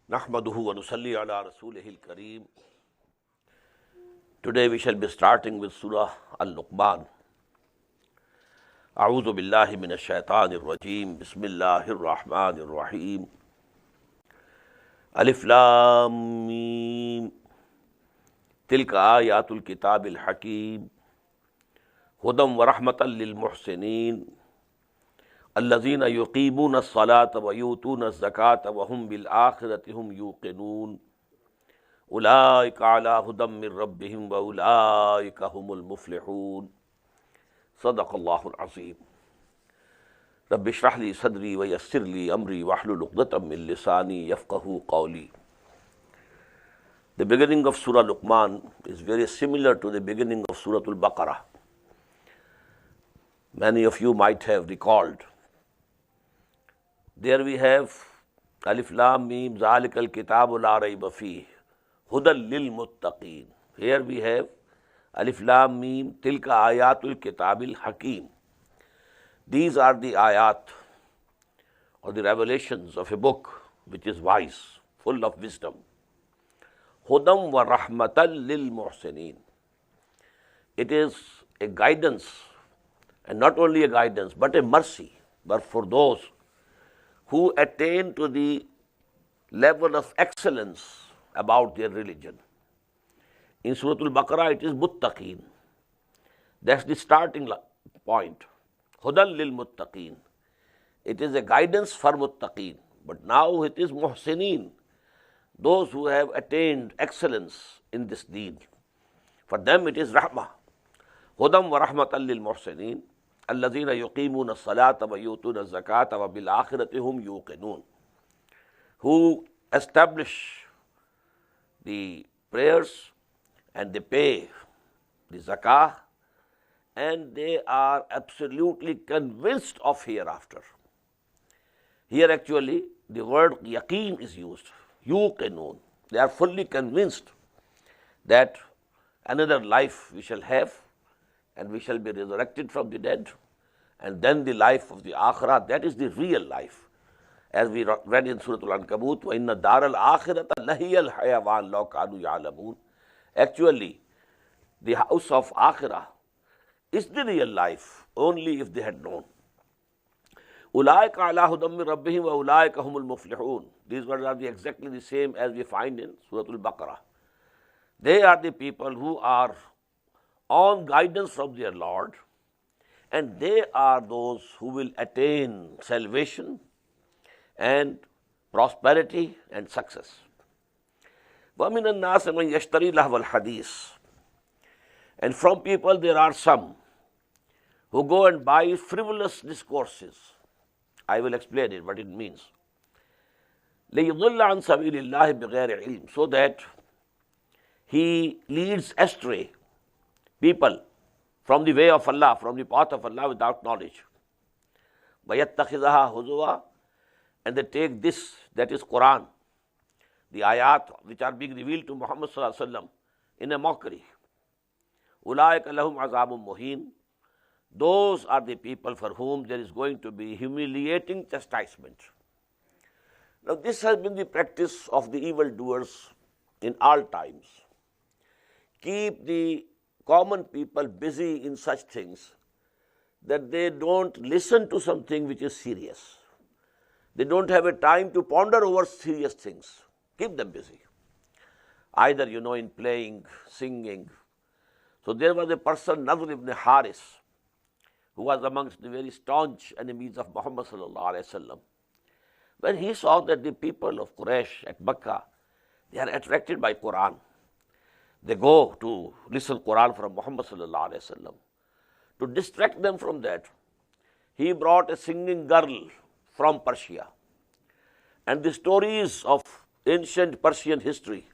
نحمده ونصلي على رسوله الكريم. Today we shall be starting with Surah LUQMAN. أعوذ بالله من الشيطان الرجيم. بسم الله الرحمن الرحيم. ألف لام ميم تلك آيات الكتاب الحكيم هدى ورحمة للمحسنين الذين يقيمون الصلاة ويؤتون الزكاة وهم بالآخرة هم يوقنون أولئك على هدى من ربهم وأولئك هم المفلحون. صدق الله العظيم. رب اشرح لي صدري ويسر لي أمري واحلل عقدة من لساني يفقهوا قولي. The beginning of Surah LUQMAN is very similar to the beginning of Surah Al-Baqarah. Many of you might have recalled. There we have Alif Lam Mim Zalikal Kitabu La Rayba Fihi Hudan Lil Muttaqin. Here we have Alif Lam Mim Tilka Ayatul Kitabil Hakim. These are the ayat or the revelations of a book which is wise, full of wisdom. Hudam wa rahmatan lil muhsinin. It is a guidance, and not only a guidance but a mercy, but for those who attain to the level of excellence about their religion. In Surah Al-Baqarah it is Muttaqeen. That's the starting point. Hudan lil Muttaqeen. It is a guidance for Muttaqeen. But now it is Muhsineen, those who have attained excellence in this deed. For them it is Rahmah. Hudan wa rahmatan lil Muhsineen الذين يقيمون الصلاة ويؤتون الزكاة وبالآخرة هم يوقنون. Who establish the prayers and they pay the zakah and they are absolutely convinced of hereafter. Here actually the word yaqeen is used. Yuqinun. They are fully convinced that another life we shall have, and we shall be resurrected from the dead, and then the life of the akhirah, that is the real life. As we read in Surah Al-Ankabut, وَإِنَّ دَارَ الْآخِرَةَ لَهِيَ الْحَيَوَانُ لَوْ كَانُوا يَعْلَمُونَ. Actually, the house of akhirah is the real life, only if they had known. أُولَٰئِكَ عَلَىٰ هُدًى مِّن رَبِّهِمْ وَأُولَٰئِكَ هُمُ الْمُفْلِحُونَ. These words are exactly the same as we find in Surah Al-Baqarah. They are the people who are on guidance from their Lord, and they are those who will attain salvation and prosperity and success. وَمِنَ النَّاسِ مَنْ يَشْتَرِي لَهْوَ الْحَدِيثِ. And from people there are some who go and buy frivolous discourses. I will explain it, what it means. لِيُضِلَّ عَنْ سَبِيلِ اللَّهِ بِغَيْرِ عِلْمٍ. So that he leads astray people from the way of Allah, from the path of Allah without knowledge. وَيَتَّخِذَهَا هُزُوًا. And they take this, that is Quran, the ayat which are being revealed to Muhammad sallallahu alaihi wasallam, in a mockery. أُولَٰئِكَ لَهُمْ عَذَابٌ مُهِينٌ. Those are the people for whom there is going to be humiliating chastisement. Now this has been the practice of the evildoers in all times. Keep the common people busy in such things that they don't listen to something which is serious. They don't have a time to ponder over serious things. Keep them busy. Either, in playing, singing. So there was a person, Nadr ibn Haris, who was amongst the very staunch enemies of Muhammad sallallahu alaihi wasallam. When he saw that the people of Quraysh at Mecca, they are attracted by Quran. They go to listen Quran from Muhammad sallallahu alaihi wasallam. To distract them from that, he brought a singing girl from Persia, and the stories of ancient Persian history.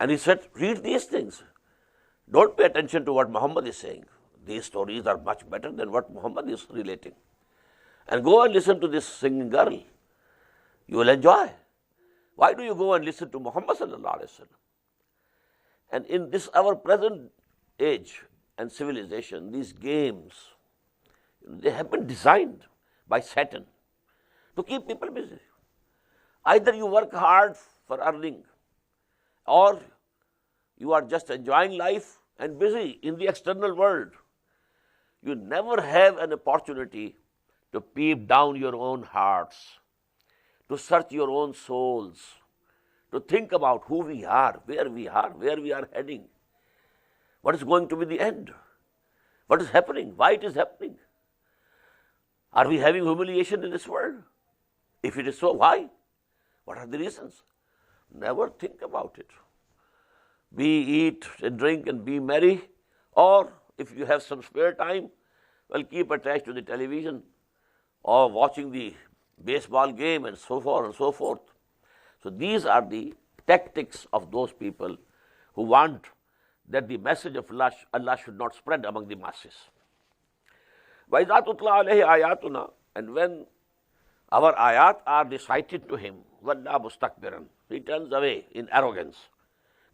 And he said, read these things. Don't pay attention to what Muhammad is saying. These stories are much better than what Muhammad is relating. And go and listen to this singing girl. You will enjoy. Why do you go and listen to Muhammad sallallahu alaihi wasallam? And in this our present age and civilization, these games, they have been designed by Satan to keep people busy. Either you work hard for earning, or you are just enjoying life and busy in the external world. You never have an opportunity to peep down your own hearts, to search your own souls, to think about who we are, where we are heading, what is going to be the end, what is happening, why it is happening. Are we having humiliation in this world? If it is so, why? What are the reasons? Never think about it. We eat and drink and be merry, or if you have some spare time, well, keep attached to the television or watching the baseball game and so forth and so forth. So these are the tactics of those people who want that the message of Allah should not spread among the masses. وَإِذَا تُتْلَى عَلَيْهِ آيَاتُنَا, and when our ayat are recited to him, وَلَّى مُسْتَكْبِرًا, he turns away in arrogance.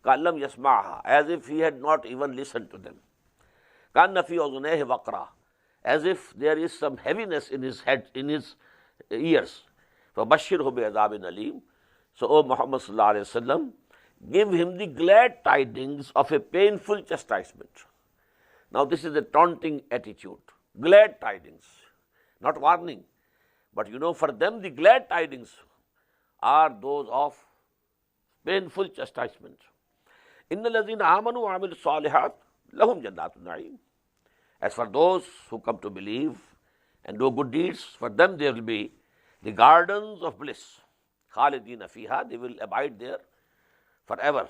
كَأَلَّمْ يَسْمَعْهَا, as if he had not even listened to them. كَأَنَّ فِي أُذُنَيْهِ وَقْرًا, as if there is some heaviness in his head, in his ears. فَبَشِّرْهُ بِعَذَابٍ أَلِيمٍ, so O Muhammad sallallahu alaihi wasallam, give him the glad tidings of a painful chastisement. Now this is a taunting attitude. Glad tidings, not warning. But you know, for them the glad tidings are those of painful chastisement. إِنَّ الَّذِينَ آمَنُوا وَعَمِلُوا الصَّالِحَاتِ لَهُمْ جَنَّاتُ النَّعِيمِ. As for those who come to believe and do good deeds, for them there will be the gardens of bliss. خَالِدِينَ فِيهَا, they will abide there forever.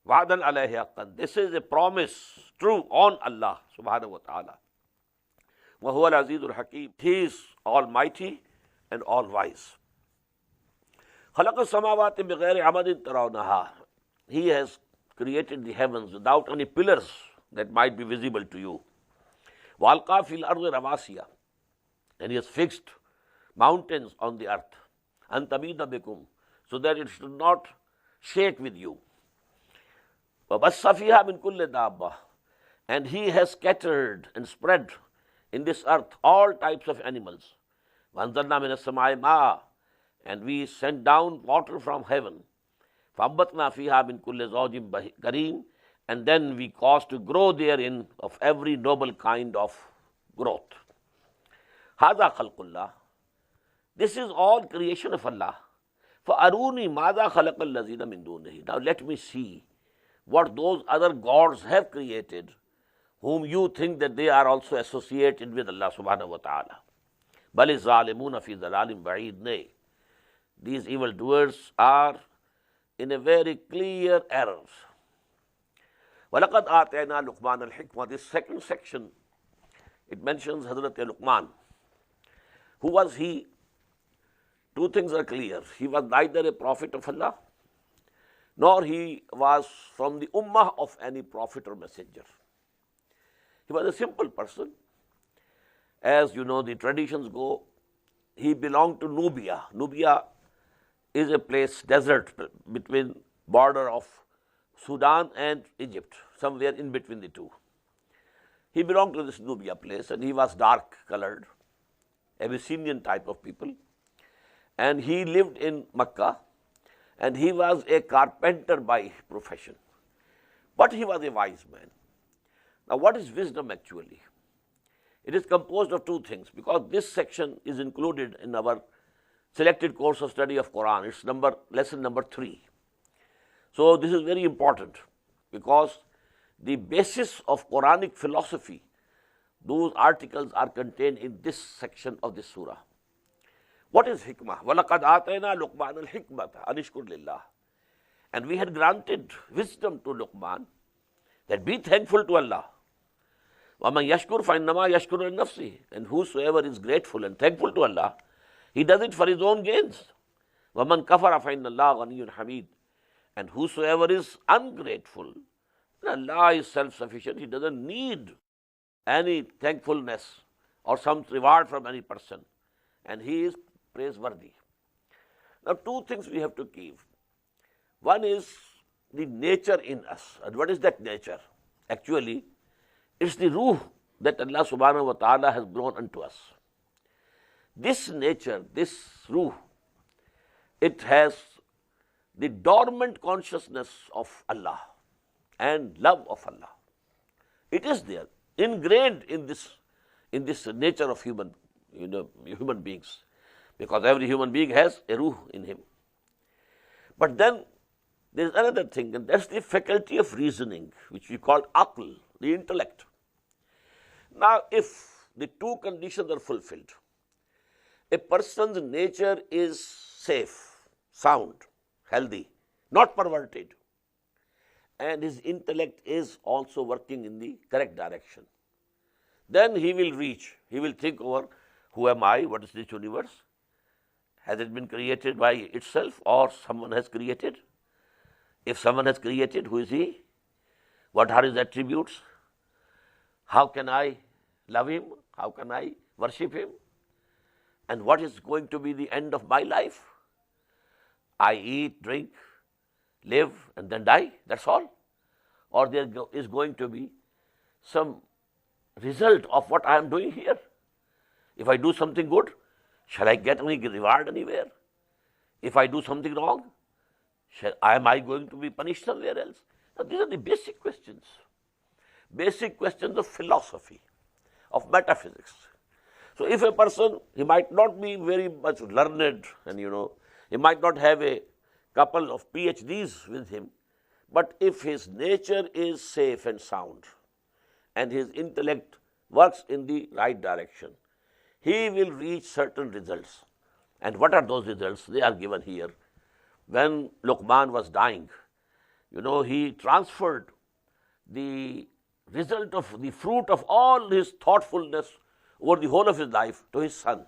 وَعْدًا عَلَيْهِ حَقًّا, this is a promise true on Allah subhanahu wa ta'ala. وَهُوَ الْعَزِيزُ الْحَكِيمُ, he is almighty and all wise. خَلَقَ السَّمَاوَاتِ بِغَيْرِ عَمَدٍ تَرَوْنَهَا, he has created the heavens without any pillars that might be visible to you. وَأَلْقَى فِي الْأَرْضِ رَوَاسِيَ, and he has fixed mountains on the earth. أَن تَمِيدَ بِكُمْ, so that it should not shake with you. وَبَثَّ فِيهَا مِن كُلِّ دَابَّةٍ, and he has scattered and spread in this earth all types of animals. وَأَنزَلْنَا مِنَ السَّمَاءِ مَاءً, and we sent down water from heaven. فَأَنبَتْنَا فِيهَا مِن كُلِّ زَوْجٍ كَرِيمٍ, and then we caused to grow therein of every noble kind of growth. هَذَا خَلْقُ اللَّهِ, this is all creation of Allah. فَأَرُونِي مَاذَا خَلَقَ الَّذِينَ مِن دُونِهِ, now let me see what those other gods have created, whom you think that they are also associated with Allah subhanahu wa ta'ala. بَلِ الظَّالِمُونَ فِي ضَلَالٍ بَعِيدٍ, nay, these evildoers are in a very clear error. وَلَقَدْ آتَيْنَا لُقْمَانَ الْحِكْمَةَ, this second section, it mentions Hazrat Luqman. Who was he? Two things are clear. He was neither a prophet of Allah, nor he was from the ummah of any prophet or messenger. He was a simple person. As you know, the traditions go, he belonged to Nubia. Nubia is a place, desert, between border of Sudan and Egypt, somewhere in between the two. He belonged to this Nubia place, and he was dark colored, Abyssinian type of people. And he lived in Makkah, and he was a carpenter by profession. But he was a wise man. Now what is wisdom actually? It is composed of two things, because this section is included in our selected course of study of Quran. It's lesson number 3. So this is very important, because the basis of Quranic philosophy, those articles are contained in this section of this surah. What is hikmah? وَلَقَدْ آتَيْنَا لُقْمَانَ الْحِكْمَةَ أَنِ اشْكُرْ لِلَّهِ, and we had granted wisdom to Luqman, that be thankful to Allah. وَمَنْ يَشْكُرْ فَإِنَّمَا يَشْكُرُ لِنَفْسِهِ, and whosoever is grateful and thankful to Allah, he does it for his own gains. وَمَنْ كَفَرَ فَإِنَّ اللَّهَ غَنِيٌّ حَمِيدٌ. And whosoever is ungrateful, Allah is self-sufficient. He doesn't need any thankfulness or some reward from any person. And He is praiseworthy. Now, two things we have to keep. One is the nature in us. And what is that nature? Actually, it's the ruh that Allah subhanahu wa ta'ala has grown unto us. This nature, this ruh, it has the dormant consciousness of Allah and love of Allah. It is there, ingrained in this nature of human beings, because every human being has a ruh in him. But then there is another thing, and that's the faculty of reasoning, which we call aql, the intellect. Now, if the two conditions are fulfilled, a person's nature is safe, sound, healthy, not perverted, and his intellect is also working in the correct direction, then he will think over, who am I, what is this universe? Has it been created by itself or someone has created? If someone has created, who is he? What are his attributes? How can I love him? How can I worship him? And what is going to be the end of my life? I eat, drink, live, and then die, that's all? Or there is going to be some result of what I am doing here? If I do something good, shall I get any reward anywhere? If I do something wrong, am I going to be punished somewhere else? Now, these are the basic questions of philosophy, of metaphysics. So if a person, he might not be very much learned, and he might not have a couple of PhDs with him, but if his nature is safe and sound, and his intellect works in the right direction, he will reach certain results. And what are those results? They are given here. When LUQMAN was dying, he transferred the result of the fruit of all his thoughtfulness over the whole of his life to his son.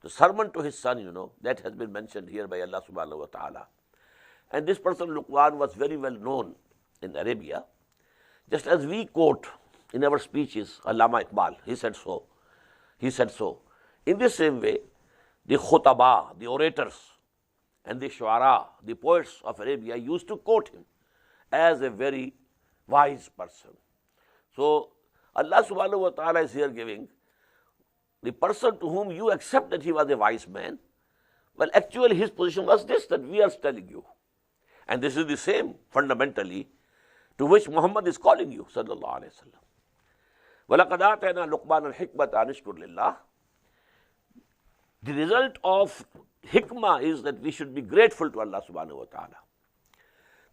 The sermon to his son, that has been mentioned here by Allah subhanahu wa ta'ala. And this person, LUQMAN, was very well known in Arabia. Just as we quote in our speeches, Allama Iqbal, he said so. In the same way, the khutaba, the orators, and the shuara, the poets of Arabia, used to quote him as a very wise person. So Allah subhanahu wa ta'ala is here giving the person to whom you accept that he was a wise man. Well, actually his position was this, that we are telling you. And this is the same fundamentally to which Muhammad is calling you, sallallahu alayhi wa sallam. وَلَقَدْ آتَيْنَا لُقْمَانَ الْحِكْمَةَ أَنِ اشْكُرْ لِلَّهِ. The result of hikmah is that we should be grateful to Allah subhanahu wa ta'ala.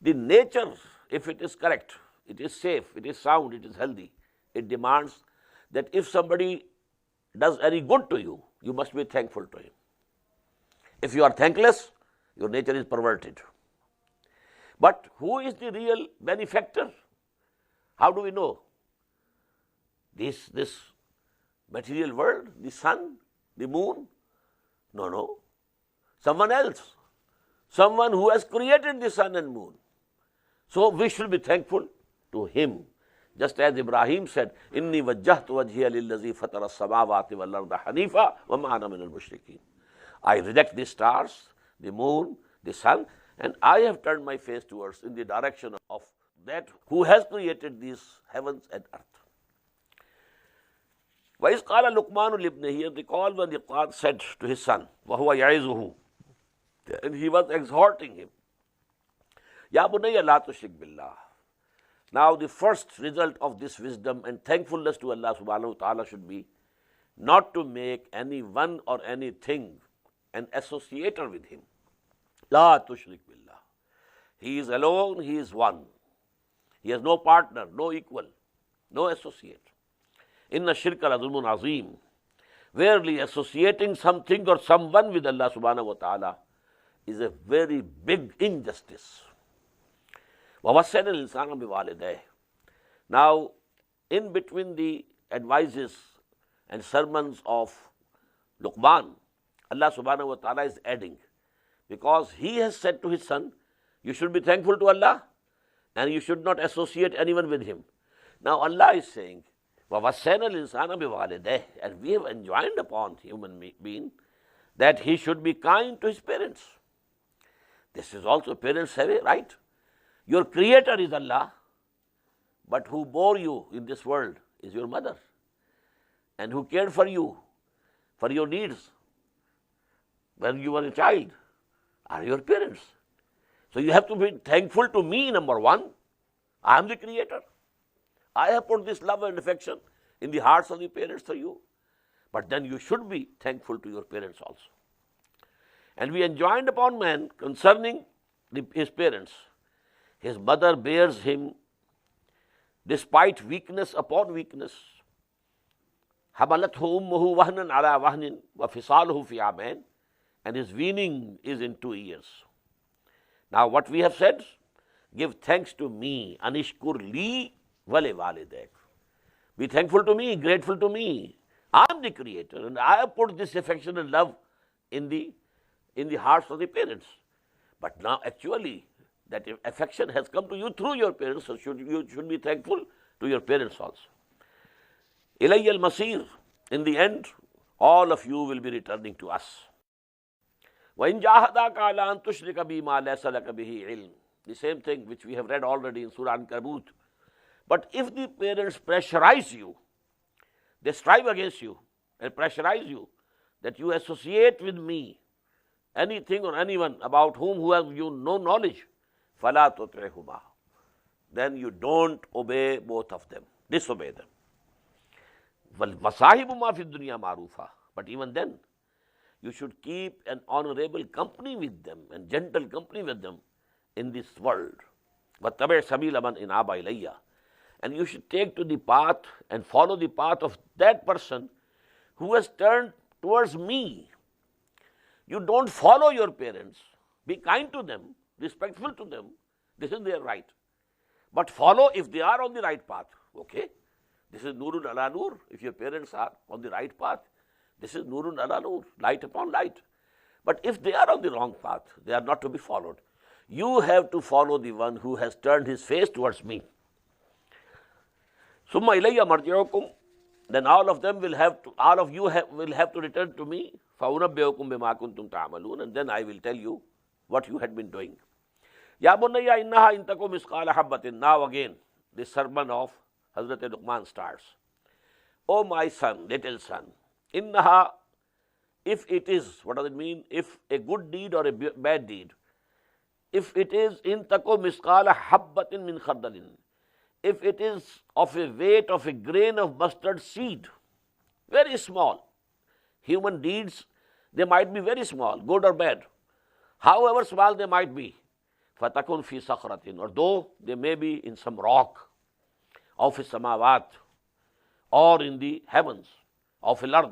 The nature, if it is correct, it is safe, it is sound, it is healthy, it demands that if somebody does any good to you, you must be thankful to him. If you are thankless, your nature is perverted. But who is the real benefactor? How do we know? This material world, the sun, the moon? No. Someone else. Someone who has created the sun and moon. So we should be thankful to him. Just as Ibrahim said, Inni wajjahtu wajhiya lillazi fatara as-samawati wal arda hanifa wa ma ana minal mushrikeen. I reject the stars, the moon, the sun, and I have turned my face towards in the direction of that who has created these heavens and earth. وَإِذْ قَالَ لُقْمَانُ لِابْنِهِ, recall when Luqman said to his son, وَهُوَ يَعِظُهُ, and he was exhorting him, يَا بُنَيَّ لَا تُشْرِكْ بِاللَّهِ. Now the first result of this wisdom and thankfulness to Allah subhanahu wa ta'ala should be not to make anyone or anything an associator with him. La tushrik billah. He is alone, he is one. He has no partner, no equal, no associate. Inna shirka la zulmun azim. Verily, associating something or someone with Allah subhanahu wa ta'ala is a very big injustice. وَوَصَّيْنَا الْإِنسَانَ بِوَالِدَيْهِ. Now, in between the advices and sermons of Luqman, Allah subhanahu wa ta'ala is adding, because he has said to his son, you should be thankful to Allah and you should not associate anyone with him. Now Allah is saying, وَوَصَّيْنَا الْإِنسَانَ بِوَالِدَيْهِ, and we have enjoined upon human being that he should be kind to his parents. This is also parents have a right. Your creator is Allah, but who bore you in this world is your mother, and who cared for you, for your needs when you were a child are your parents. So you have to be thankful to me, number one. I am the creator. I have put this love and affection in the hearts of the parents for you. But then you should be thankful to your parents also. And we enjoined upon man concerning his parents. His mother bears him despite weakness upon weakness. حَمَلَتْهُ أُمُّهُ وَهْنًا عَلَى وَهْنٍ وَفِصَالُهُ فِي عَامَيْنِ, and his weaning is in 2 years. Now what we have said, give thanks to me, anishkur li wale walidayk. Be thankful to me, grateful to me. I am the creator, and I have put this affection and love in the hearts of the parents. But now actually that affection has come to you through your parents, so you should be thankful to your parents also. Ilayya al-masir, in the end, all of you will be returning to us. وَإِنْ جَاهَدَاكَ عَلَىٰ أَن تُشْرِكَ بِي مَا لَيْسَ لَكَ بِهِ عِلْمٍ. The same thing which we have read already in Surah Ankabut. But if the parents pressurize you, they strive against you and pressurize you that you associate with me anything or anyone about who have you no knowledge, فَلَا تُطِعْهُمَا, then you don't obey both of them, disobey them. وَصَاحِبُ مَا فِي الدُّنْيَا مَعْرُوفًا, but even then you should keep an honorable company with them and gentle company with them in this world. وَاتَّبِعْ سَبِيلَ مَنْ إِنْ آبَ إِلَيَّ, and you should take to the path and follow the path of that person who has turned towards me. You don't follow your parents. Be kind to them, respectful to them. This is their right. But follow if they are on the right path. Okay? This is Nurun ala Nur. If your parents are on the right path, this is Nurun ala Nur, light upon light. But if they are on the wrong path, they are not to be followed. You have to follow the one who has turned his face towards me. Summa ilayya marji'ukum, then all of you will have to return to me. فَأُنَبِّئُكُم بِمَا كُنتُمْ تَعْمَلُونَ, and then I will tell you what you had been doing. Ya bunayya innaha in takum misqala habbatin. Now again, the sermon of Hazrat LUQMAN starts. O my son, little son, innaha, if it is, what does it mean? If a good deed or a bad deed, if it is in takum misqala habbatin min khardalin, if it is of a weight of a grain of mustard seed, very small. Human deeds, they might be very small, good or bad. However small they might be, fatakun fi sakhratin, or though they may be in some rock, of a samawat, or in the heavens, of a ard,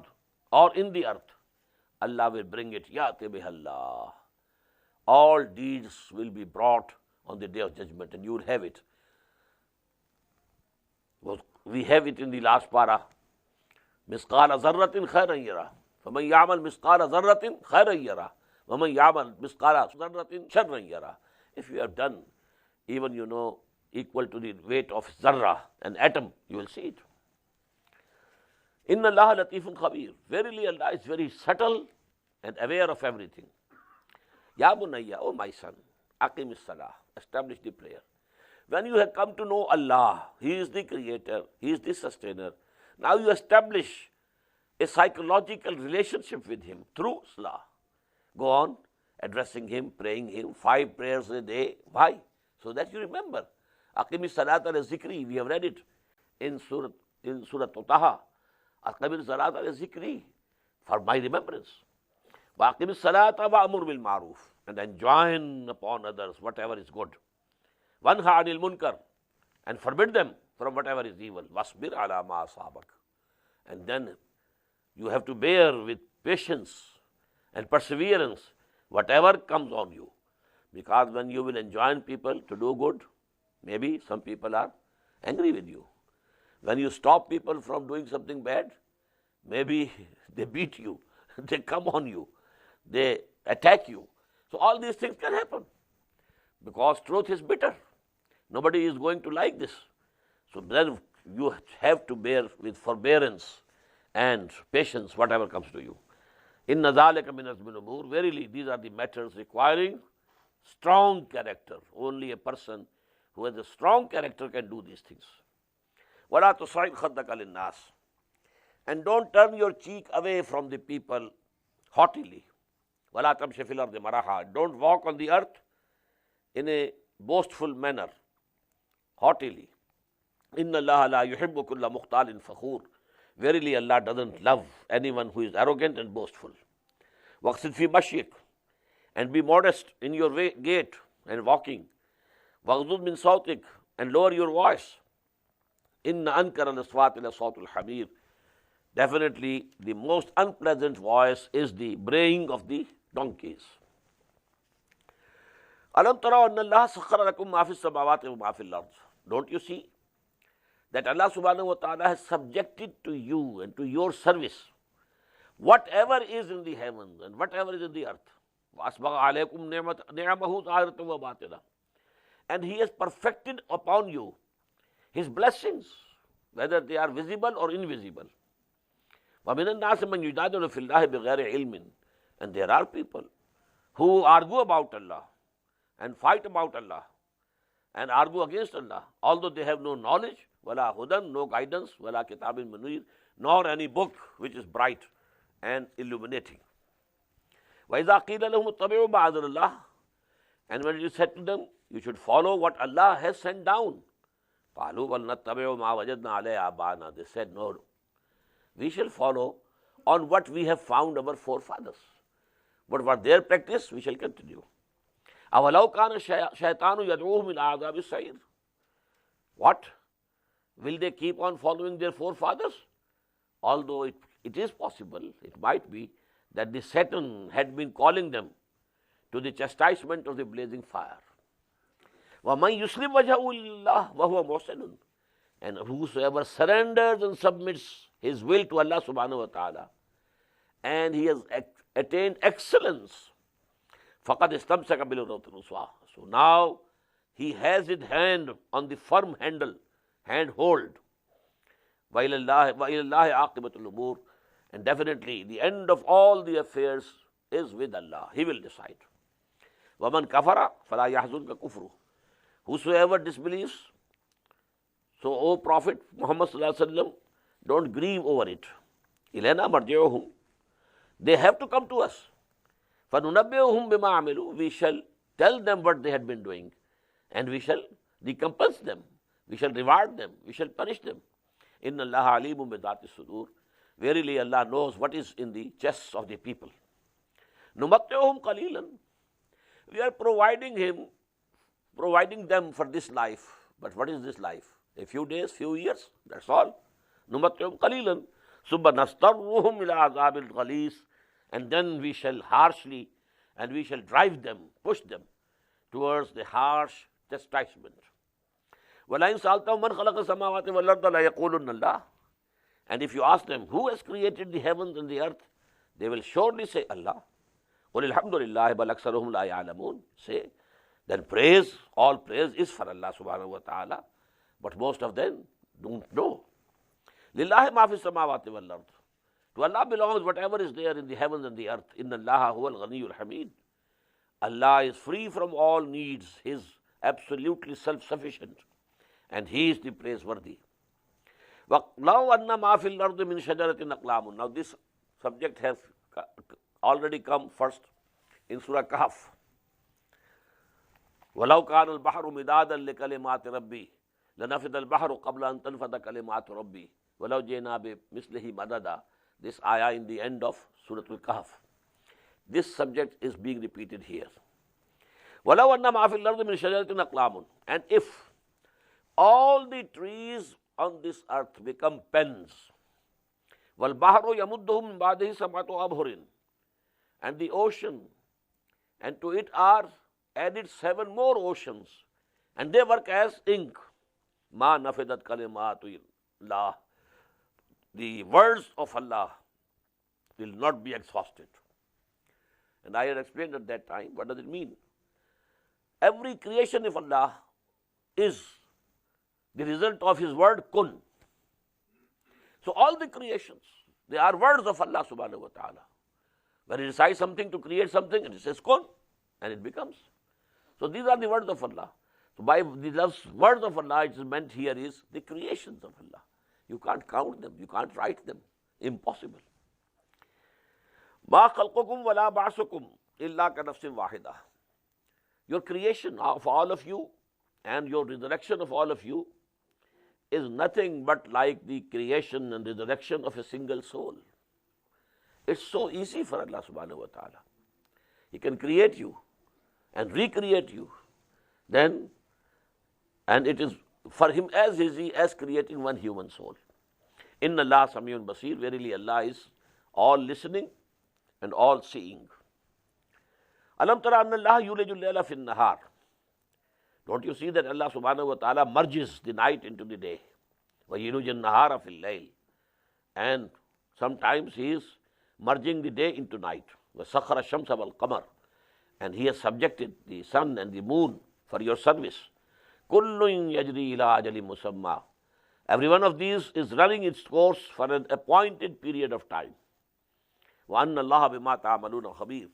or in the earth, Allah will bring it. Ya'ti biha Allah. All deeds will be brought on the day of judgment, and you will have it. We have it in the last para. Misqala zarratin khairan yara. فَمَنْ يَعْمَلْ مِسْقَالَ ذَرَّةٍ خَيْرًا يَرَهُ وَمَنْ يَعْمَلْ مِسْقَالَ ذَرَّةٍ شَرًّا يَرَهُ. If you have done even, equal to the weight of zarra, an atom, you will see it. Inna Allah latifun khabir. Verily Allah is very subtle and aware of everything. Ya bunayya, O my son, aqimis salah, establish the prayer. When you have come to know Allah, He is the creator, He is the sustainer, now you establish a psychological relationship with Him through salah. Go on addressing Him, praying Him, 5 prayers a day. Why? So that you remember. Aqimi salat ala zikri, we have read it in Surah Taha. Aqimi salat ala zikri, for my remembrance. Wa aqimi salata wa amur bil ma'ruf, and enjoin upon others whatever is good. Wanha anil munkar, and forbid them from whatever is evil. Wasbir ala ma asabak, and then you have to bear with patience and perseverance whatever comes on you. Because when you will enjoin people to do good, maybe some people are angry with you. When you stop people from doing something bad, maybe they beat you, they come on you, they attack you. So all these things can happen because truth is bitter. Nobody is going to like this. So then you have to bear with forbearance and patience whatever comes to you. Inna dhalika min azmi al-umur. Verily, these are the matters requiring strong character. Only a person who has a strong character can do these things. وَلَا تُصَعِّرْ خَدَّكَ لِلنَّاسِ. And don't turn your cheek away from the people haughtily. وَلَا تَمْشِ فِي الْأَرْضِ مَرَحًا. Don't walk on the earth in a boastful manner, haughtily. إِنَّ اللَّهَ لَا يُحِبُّ كُلَّ مُخْتَالٍ فَخُورٍ. Verily Allah doesn't love anyone who is arrogant and boastful. وَاقْصِدْ فِي مَشْيِكَ. And be modest in your gait and walking. وَاغْضُضْ مِنْ صَوْتِكَ. And lower your voice. إِنَّ أَنْكَرَ الْأَصْوَاتِ لَصَوْتُ الْحَمِيرِ. Definitely the most unpleasant voice is the braying of the donkeys. أَلَمْ تَرَوْا أَنَّ اللَّهَ سَخَّرَ لَكُم مَا فِي السَّمَاوَاتِ وَمَا فِي الْأَرْضِ. Don't you see that Allah subhanahu wa ta'ala has subjected to you and to your service whatever is in the heavens and whatever is in the earth. وَأَسْبَغَ عَلَيْكُمْ نِعْمَهُ ظَاهِرَةً وَبَاطِنَةً. And He has perfected upon you His blessings, whether they are visible or invisible. وَمِنَ النَّاسِ مَنْ يُجَادِلُ فِي اللَّهِ بِغَيْرِ عِلْمٍ. And there are people who argue about Allah and fight about Allah and argue against Allah, although they have no knowledge, وَلَا هُدًى, no guidance, وَلَا كِتَابٍ مُنِيرٍ, nor any book which is bright and illuminating. وَإِذَا قِيلَ لَهُمُ اتَّبِعُوا مَا أَنزَلَ اللَّهُ. And when it is said to them, you should follow what Allah has sent down. قَالُوا بَلْ نَتَّبِعُ مَا وَجَدْنَا عَلَيْهِ آبَاءَنَا. They said, no, we shall follow on what we have found our forefathers. But what their practice, we shall continue. أَوَلَوْ كَانَ الشَّيْطَانُ يَدْعُوهُمْ إِلَىٰ عَذَابِ السَّعِيرِ. What? Will they keep on following their forefathers? Although it is possible, it might be, that the Satan had been calling them to the chastisement of the blazing fire. وَمَنْ يُسْلِمْ وَجْهَهُ لِلَّهِ وَهُوَ مُحْسِنٌ. And whosoever surrenders and submits his will to Allah subhanahu wa ta'ala, and he has attained excellence, فَقَدْ اسْتَمْسَكَ بِالْعُرْوَةِ الْوُثْقَىٰ. So now he has his hand on the firm handhold. وَإِلَى اللَّهِ عَاقِبَةُ الْأُمُورِ. And definitely the end of all the affairs is with Allah. He will decide. وَمَنْ كَفَرَ فَلَا يَحْزُنْكَ كُفْرُهُ. Whosoever disbelieves, so O Prophet Muhammad sallallahu alaihi wasallam, don't grieve over it. إِلَيْنَا مَرْجِعُهُمْ. They have to come to us. فَنُنَبِّئُهُمْ بِمَا عَمِلُوا. We shall tell them what they had been doing, and we shall recompense them. We shall reward them. We shall punish them. إِنَّ اللَّهَ عَلِيمٌ بِذَاتِ الصُّدُورِ. Verily Allah knows what is in the chests of the people. نُمَتِّعُهُمْ قَلِيلًا. We are providing them for this life. But what is this life? A few days, few years, that's all. نُمَتِّعُهُمْ قَلِيلًا ثُمَّ نَضْطَرُّهُمْ إِلَىٰ عَذَابِ الْغَلِيظِ. And then we shall harshly, and we shall drive them, push them towards the harsh chastisement. وَلَئِنْ سَأَلْتَهُمْ مَنْ خَلَقَ السَّمَاوَاتِ وَالْأَرْضَ لَيَقُولُنَّ اللَّهُ. And if you ask them, who has created the heavens and the earth, they will surely say, Allah. قُلِ الْحَمْدُ لِلَّهِ بَلْ أَكْثَرُهُمْ لَا يَعْلَمُونَ. Say, then all praise is for Allah subhanahu wa ta'ala, but most of them don't know. لِلَّهِ مَا فِي السَّمَاوَاتِ وَالْأَرْضِ. To Allah belongs whatever is there in the heavens and the earth. إِنَّ اللَّهَ هُوَ الْغَنِيُّ الْحَمِيدُ. Allah is free from all needs. He is absolutely self-sufficient, and He is the praiseworthy. وَلَوْ أَنَّ مَا فِي الْأَرْضِ مِنْ شَجَرَةٍ أَقْلَامٌ. Now this subject has already come first in Surah Kahf. وَلَوْ كَانَ الْبَحْرُ مِدَادًا لِكَلِمَاتِ رَبِّي لَنَفِدَ الْبَحْرُ قَبْلَ أَن تَنْفَدَ كَلِمَاتُ رَبِّي وَلَوْ جِئْنَا بِمِثْلِهِ مَدَدًا. This ayah in the end of Surah Al-Kahf. This subject is being repeated here. وَلَوْ أَنَّ مَا فِي الْأَرْضِ مِنْ شَجَرَةٍ أَقْلَامٌ. And if all the trees on this earth become pens, وَالْبَحْرُ يَمُدُّهُ مِنْ بَعْدِهِ سَبْعَةُ أَبْحُرٍ. And the ocean, and to it are added 7 more oceans, and they work as ink. مَا نَفِدَتْ كَلِمَاتُ اللَّهِ. The words of Allah will not be exhausted. And I had explained at that time, what does it mean? Every creation of Allah is the result of His word kun. So all the creations, they are words of Allah subhanahu wa ta'ala. When He decides something to create something, and He says kun, and it becomes. So these are the words of Allah. So by the words of Allah, it is meant here is the creations of Allah. You can't count them, you can't write them. Impossible. مَا خَلْقُكُمْ وَلَا بَعْثُكُمْ إِلَّا كَنَفْسٍ وَاحِدَةٍ. Your creation of all of you and your resurrection of all of you is nothing but like the creation and resurrection of a single soul. It's so easy for Allah subhanahu wa ta'ala. He can create you and recreate you. Then, and it is for Him as easy as creating one human soul. Inna Allah Samiyun Basir, verily Allah is all listening and all seeing. Alam tara anna Allah yulijul layla fin nahar. Don't you see that Allah subhanahu wa ta'ala merges the night into the day? Wa yulujul nahara fil layl. And sometimes He is merging the day into night. Wa sakhara shamsa wal qamar. And He has subjected the sun and the moon for your service. Kullun yajri ila ajalin musamma. Every one of these is running its course for an appointed period of time. Wa anna Allah bima ta'maluna khabir.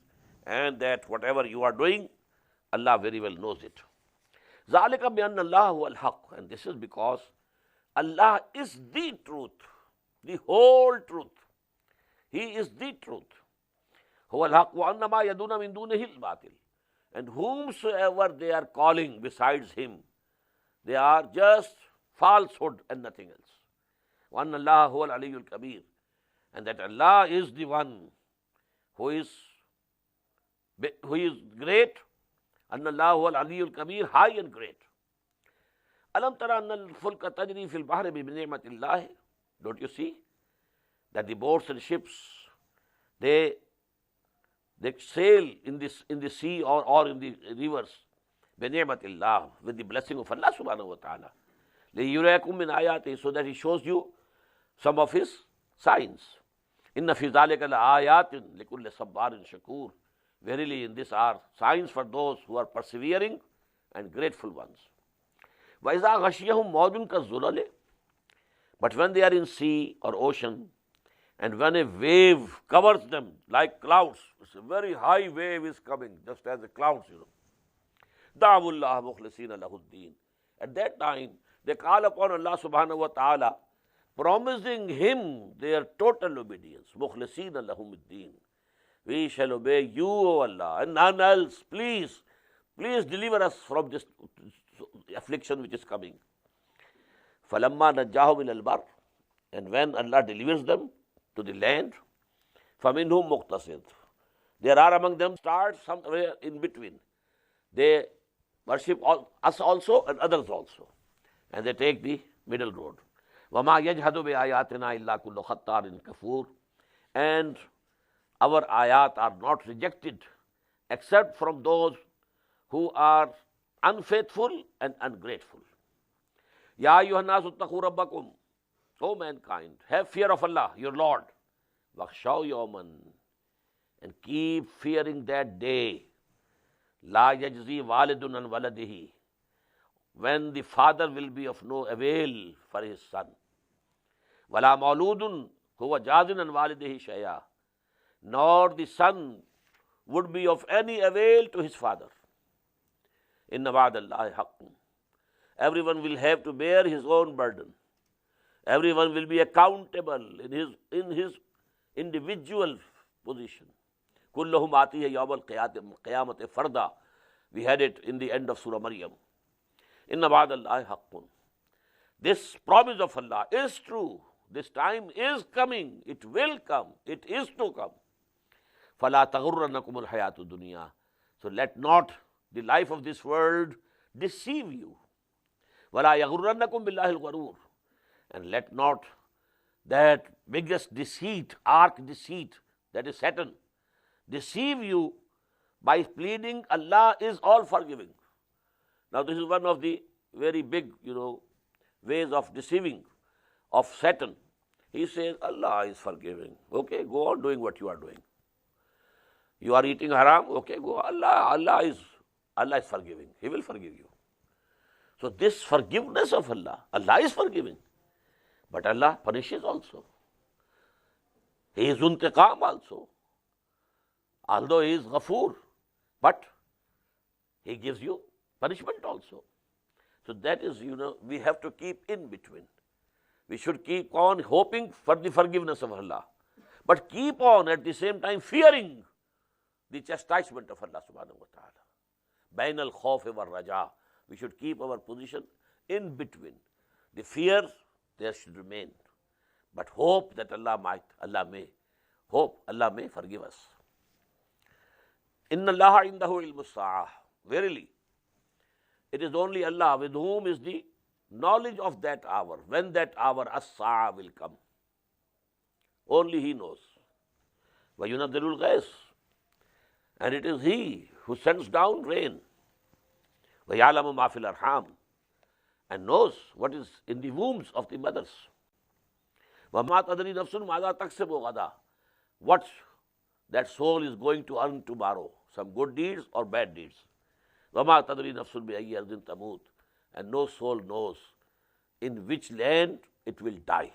And that whatever you are doing, Allah very well knows it. ذَلِكَ بِأَنَّ اللَّهَ هُوَ الْحَقُّ. And this is because Allah is the truth, the whole truth. He is the truth. هُوَ الْحَقُّ وَأَنَّ مَا يَدُونَ مِن دُونِهِ الْبَاطِلِ. And whomsoever they are calling besides Him, they are just falsehood and nothing else. وَأَنَّ اللَّهَ هُوَ الْعَلِيُّ الْكَبِيرُ. And that Allah is the one who is great. أَنَّ اللَّهَ هُوَ الْعَلِيُّ الْكَبِيرُ, high and great. أَلَمْ تَرَ أَنَّ الْفُلْكَ تَجْرِي فِي الْبَحْرِ بِنِعْمَةِ اللَّهِ. Don't you see that the boats and ships, they sail in the sea or in the rivers, بِنِعْمَةِ اللَّهِ, with the blessing of Allah subhanahu wa ta'ala. لِيُرِيَكُم مِّنْ آيَاتِهِ, so that He shows you some of His signs. إِنَّ فِي ذَلِكَ لَآيَاتٍ لِكُلِّ صَبَّارٍ شَكُورٍ. Verily in this are signs for those who are persevering and grateful ones. وَإِذَا غَشِيَهُمْ مَوْجٌ كَالظُّلَلِ. But when they are in sea or ocean, and when a wave covers them like clouds, it's a very high wave is coming, just as the clouds, دَعَوُا اللَّهَ مُخْلِصِينَ لَهُ الدِّينَ. At that time, they call upon Allah subhanahu wa ta'ala, promising Him their total obedience. مُخْلِصِينَ لَهُمُ الدِّينَ. We shall obey You, O Allah, and none else. Please deliver us from this affliction which is coming. فَلَمَّا نَجَّاهُمْ إِلَى الْبَرِّ. And when Allah delivers them to the land, فَمِنْهُمْ مُقْتَصِدٌ. There are among them stars somewhere in between. They worship us also and others also. And they take the middle road. وَمَا يَجْحَدُ بِآيَاتِنَا إِلَّا كُلُّ خَطَّارٍ كَفُورٍ. And our ayat are not rejected except from those who are unfaithful and ungrateful. Ya ayyuhan nasu ittaqu rabbakum. O mankind, have fear of Allah, your Lord. Wakhshaw yawman. And keep fearing that day. La yajzi walidun an waladihi. When the father will be of no avail for his son. Wala mawludun huwa jazin an walidihi shay'a. Nor the son would be of any avail to his father. Inna wa'dallahi haqqun. Everyone will have to bear his own burden. Everyone will be accountable in his individual position. Kullahum atihi yawmal qiyamati farda. We had it in the end of Surah Maryam. Inna wa'dallahi haqqun. This promise of Allah is true. This time is coming. It will come. It is to come. فَلَا تَغُرَّنَّكُمُ الْحَيَاةُ الدُّنْيَا. So let not the life of this world deceive you. وَلَا يَغُرَّنَّكُمْ بِاللَّهِ الْغَرُورُ. And let not that biggest deceit, arch deceit, that is Satan, deceive you by pleading Allah is all forgiving. Now this is one of the very big, ways of deceiving of Satan. He says Allah is forgiving. Okay, go on doing what you are doing. You are eating haram, okay, go. Allah is forgiving. He will forgive you. So this forgiveness of Allah is forgiving, but Allah punishes also. He is Muntakhab also. Although He is Ghafoor, but He gives you punishment also. So that is, we have to keep in between. We should keep on hoping for the forgiveness of Allah, but keep on at the same time fearing the chastisement of Allah subhanahu wa ta'ala. Bayan-ul-Quran wa raja. We should keep our position in between. The fear, there should remain, but hope that Allah may forgive us. Inna Allaha indahu ilmus sa'ah. Verily, it is only Allah with whom is the knowledge of that hour, when that hour as-sa'ah will come. Only He knows. Wa yunazzilul ghais. And it is He who sends down rain. Wa ya'lamu ma fil arham. And knows what is in the wombs of the mothers. Wa ma tadri nafsun madha taksibu ghadan. What that soul is going to earn tomorrow, some good deeds or bad deeds. Wa ma tadri nafsun bi ayyi ardin tamut. And no soul knows in which land it will die.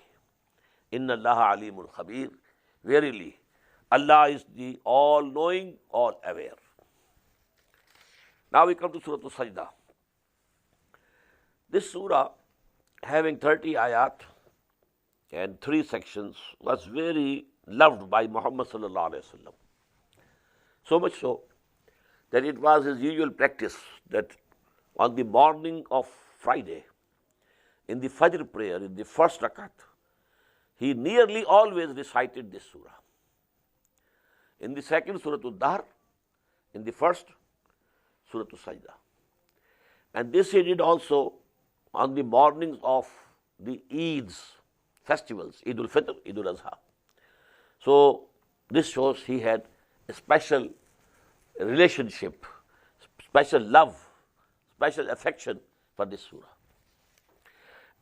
Inna Allaha alimul khabir. Verily, Allah is the all-knowing, all-aware. Now we come to Surah SAJDAH. This surah, having 30 ayat and 3 sections, was very loved by Muhammad sallallahu alaihi wasallam. So much so that it was his usual practice that on the morning of Friday, in the Fajr prayer, in the first rakat, he nearly always recited this surah. In the second, Surah Dahr. In the first, Surah SAJDAH. And this he did also on the mornings of the Eids, festivals, Eid al-Fitr, Eid al-Adha. So this shows he had a special relationship, special love, special affection for this surah.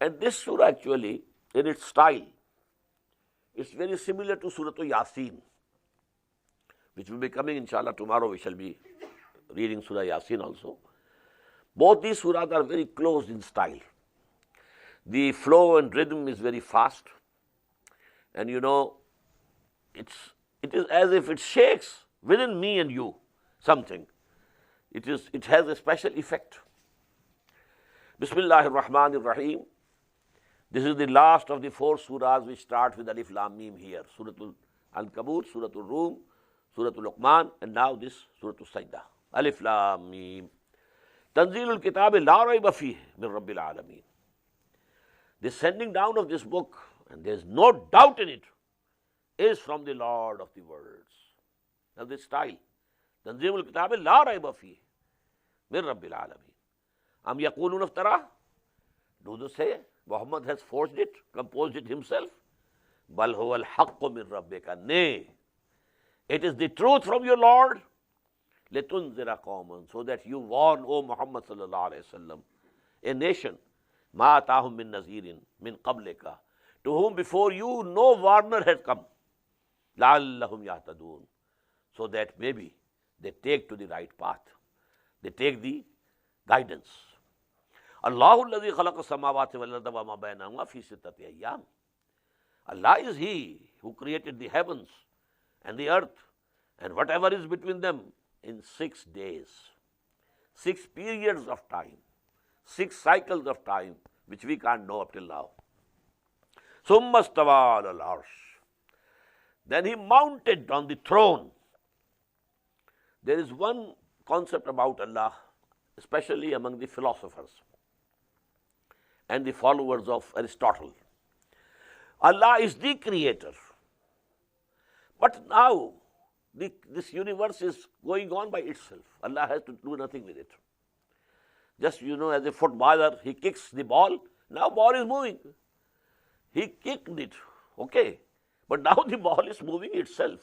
And this surah actually, in its style, is very similar to Surah Yasin, which will be coming inshallah tomorrow. We shall be reading Surah Yasin also. Both these surahs are very close in style. The flow and rhythm is very fast, and it is as if it shakes within me and you something. It has a special effect. Bismillahir Rahmanir Rahim. This is the last of the 4 surahs which start with Alif Lam Mim here. Surah Al-Ankabut, Surah Al-Rum, Surah LUQMAN, and now this Surah SAJDAH. Alif Lam Mim. Tanzilul Kitab la rayba fihi min Rabbil Alameen. The sending down of this book, and there is no doubt in it, is from the Lord of the worlds. Now this style. Tanzilul Kitab la rayba fihi min Rabbil Alameen. Am yaqulun iftara? Do they say Muhammad has forged it, composed it himself? Bal huwa al-haqqu min rabbika. Nay, it is the truth from your Lord. Litunzira qawman, so that you warn, O Muhammad sallallahu alayhi wa sallam, a nation, ma atahum min nazirin min qablika, to whom before you no warner had come, la'allahum yahtadun, so that maybe they take to the right path, they take the guidance. Allahu alladhi khalaqa samawati wal arda wa ma bainahuma fi sittati ayyam. Allah is He who created the heavens and the earth and whatever is between them in 6 days. 6 periods of time, 6 cycles of time, which we can't know up till now. Summa stawa alal arsh. Then He mounted on the throne. There is one concept about Allah, especially among the philosophers and the followers of Aristotle. Allah is the creator. But now, this universe is going on by itself. Allah has to do nothing with it. Just, as a footballer, he kicks the ball, now ball is moving. He kicked it, okay. But now the ball is moving itself.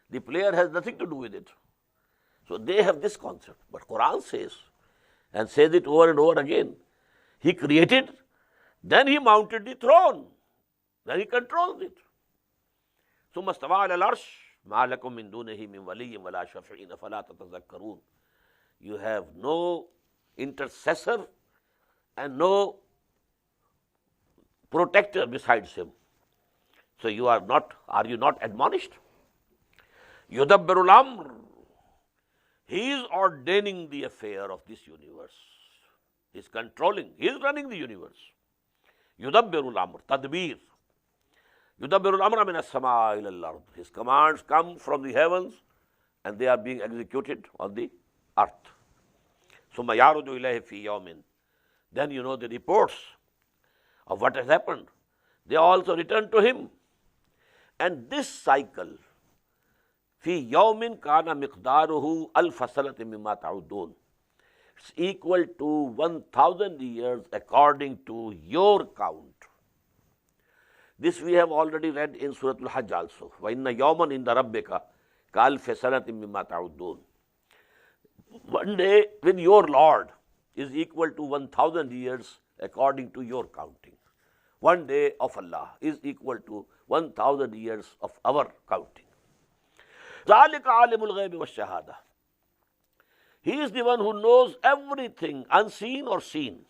The player has nothing to do with it. So they have this concept. But Quran says, and says it over and over again, He created, then He mounted the throne, then He controls it. Summa stawa alal arsh, ما لکم من دونہ من ولی ولا شفیع فلا تتذکرون. You have no intercessor and no protector besides him. So you are you not admonished? Yudabbirul amr. He is ordaining the affair of this universe. He is controlling, he is running the universe. Yudabbirul amr, tadbir. Yudabbirul amra min as-samaa ila al-ard. His commands come from the heavens and they are being executed on the earth. Summa yaruju ilayhi fi yawmin. Then the reports of what has happened, they also return to him. And this cycle, fi yawmin kana miqdaruhu alf sanatin mimma ta'udun, it's equal to 1,000 years according to your count. This we have already read in Surah Al-Hajj also. وَإِنَّ يَوْمًا عِنْدَ رَبِّكَ كَأَلْفِ سَنَةٍ مِّمَّا تَعُدُّونَ. One day with your Lord is equal to 1,000 years according to your counting. One day of Allah is equal to 1,000 years of our counting. ذَلِكَ عَالِمُ الْغَيْبِ وَالشَّهَادَةِ. He is the one who knows everything, unseen or seen.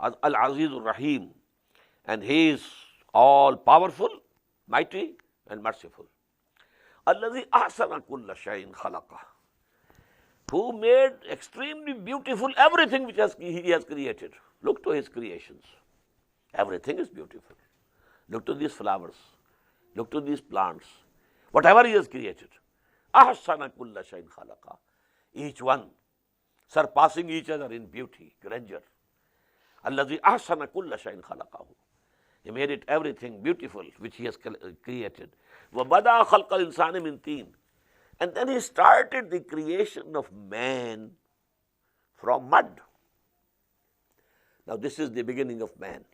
Al-Aziz Rahim. And he is all powerful, mighty and merciful. Allazi ahsana kulla shay'in khalaqa. Who made extremely beautiful everything which he has created. Look to his creations. Everything is beautiful. Look to these flowers. Look to these plants. Whatever he has created. Ahsana kulla shay'in khalaqa. Each one surpassing each other in beauty, grandeur. Allazi ahsana kulla shay'in khalaqahu. He made it everything beautiful which he has created. وَبَدَأَ خَلْقَ الْإِنسَانِ مِنْ طِينٍ. And then he started the creation of man from mud. Now this is the beginning of man.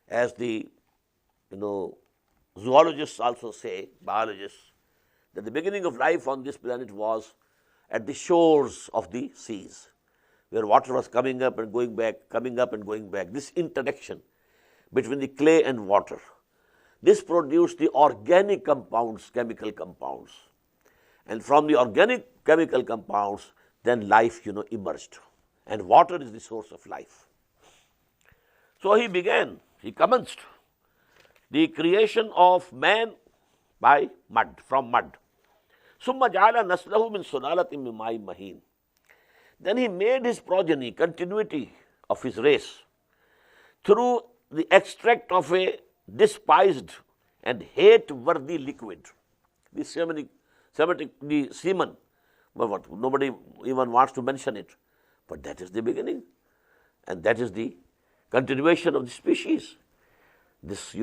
As the zoologists also say, biologists, that the beginning of life on this planet was at the shores of the seas, where water was coming up and going back, coming up and going back. This interaction between the clay and water, this produced the organic compounds, chemical compounds. And from the organic chemical compounds, then life, emerged. And water is the source of life. So he commenced the creation of man by mud, from mud. ثُمَّ جَعَلَ نَسْلَهُ مِنْ سُلَالَةٍ مِّن مَّاءٍ مَّهِينٍ. Then he made his progeny, continuity of his race, through the extract of a despised and hate-worthy liquid. The semen, nobody even wants to mention it, but that is the beginning, and that is the continuation of the species. This,